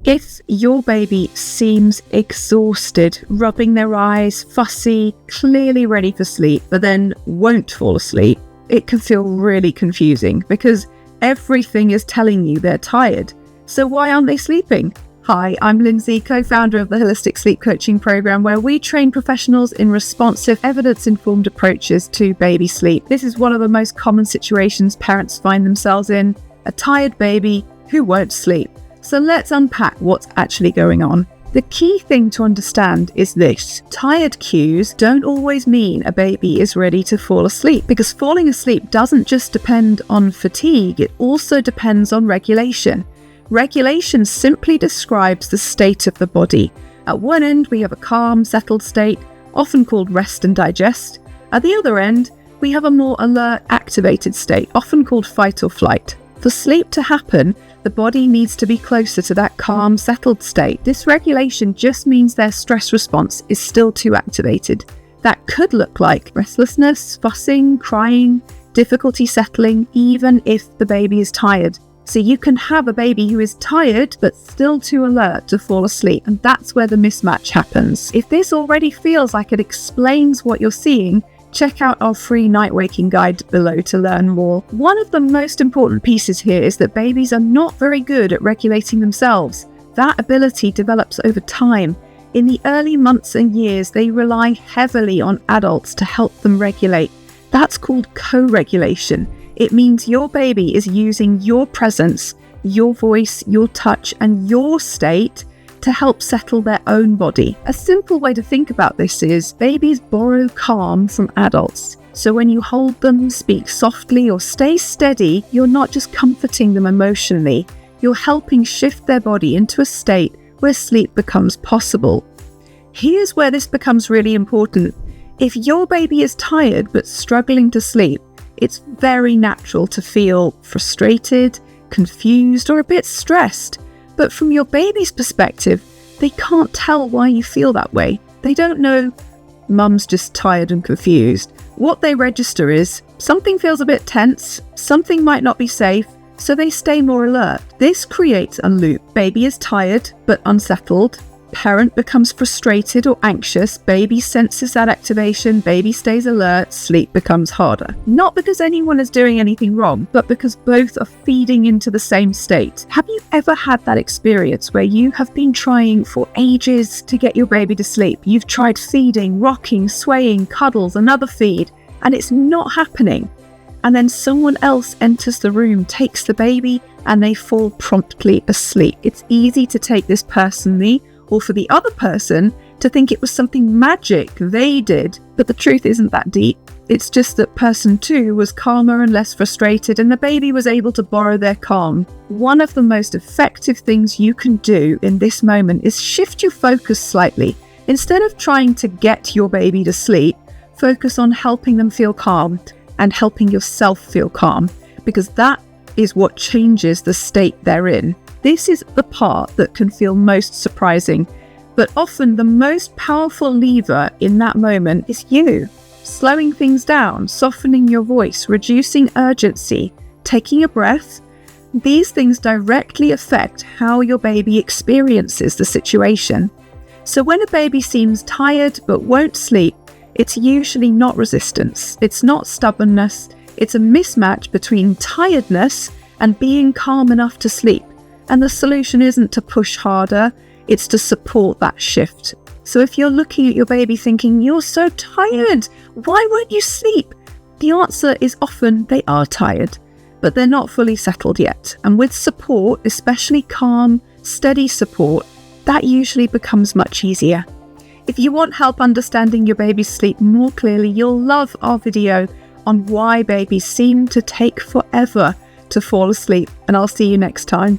If your baby seems exhausted, rubbing their eyes, fussy, clearly ready for sleep, but then won't fall asleep, it can feel really confusing because everything is telling you they're tired. So why aren't they sleeping? Hi, I'm Lyndsey, co-founder of the Holistic Sleep Coaching Program, where we train professionals in responsive, evidence-informed approaches to baby sleep. This is one of the most common situations parents find themselves in, a tired baby who won't sleep. So let's unpack what's actually going on. The key thing to understand is this: tired cues don't always mean a baby is ready to fall asleep, because falling asleep doesn't just depend on fatigue, it also depends on regulation. Regulation simply describes the state of the body. At one end, we have a calm, settled state, often called rest and digest. At the other end, we have a more alert, activated state, often called fight or flight. For sleep to happen, the body needs to be closer to that calm, settled state. Dysregulation just means their stress response is still too activated. That could look like restlessness, fussing, crying, difficulty settling, even if the baby is tired. So you can have a baby who is tired but still too alert to fall asleep, and that's where the mismatch happens. If this already feels like it explains what you're seeing, check out our free night waking guide below to learn more. One of the most important pieces here is that babies are not very good at regulating themselves. That ability develops over time. In the early months and years, they rely heavily on adults to help them regulate. That's called co-regulation. It means your baby is using your presence, your voice, your touch, and your state to help settle their own body. A simple way to think about this is babies borrow calm from adults. So when you hold them, speak softly, or stay steady, you're not just comforting them emotionally, you're helping shift their body into a state where sleep becomes possible. Here's where this becomes really important. If your baby is tired but struggling to sleep, it's very natural to feel frustrated, confused, or a bit stressed. But from your baby's perspective, they can't tell why you feel that way. They don't know, mum's just tired and confused. What they register is, something feels a bit tense, something might not be safe, so they stay more alert. This creates a loop. Baby is tired but unsettled. Parent becomes frustrated or anxious, baby senses that activation, baby stays alert, sleep becomes harder. Not because anyone is doing anything wrong, but because both are feeding into the same state. Have you ever had that experience where you have been trying for ages to get your baby to sleep? You've tried feeding, rocking, swaying, cuddles, another feed, and it's not happening. And then someone else enters the room, takes the baby, and they fall promptly asleep. It's easy to take this personally, or for the other person to think it was something magic they did, but the truth isn't that deep. It's just that person 2 was calmer and less frustrated, and the baby was able to borrow their calm. One of the most effective things you can do in this moment is shift your focus slightly. Instead of trying to get your baby to sleep, focus on helping them feel calm and helping yourself feel calm, because that is what changes the state they're in. This is the part that can feel most surprising, but often the most powerful lever in that moment is you. Slowing things down, softening your voice, reducing urgency, taking a breath. These things directly affect how your baby experiences the situation. So when a baby seems tired but won't sleep, it's usually not resistance, it's not stubbornness, it's a mismatch between tiredness and being calm enough to sleep. And the solution isn't to push harder, it's to support that shift. So if you're looking at your baby thinking, you're so tired, why won't you sleep? The answer is often they are tired, but they're not fully settled yet. And with support, especially calm, steady support, that usually becomes much easier. If you want help understanding your baby's sleep more clearly, you'll love our video on why babies seem to take forever to fall asleep. And I'll see you next time.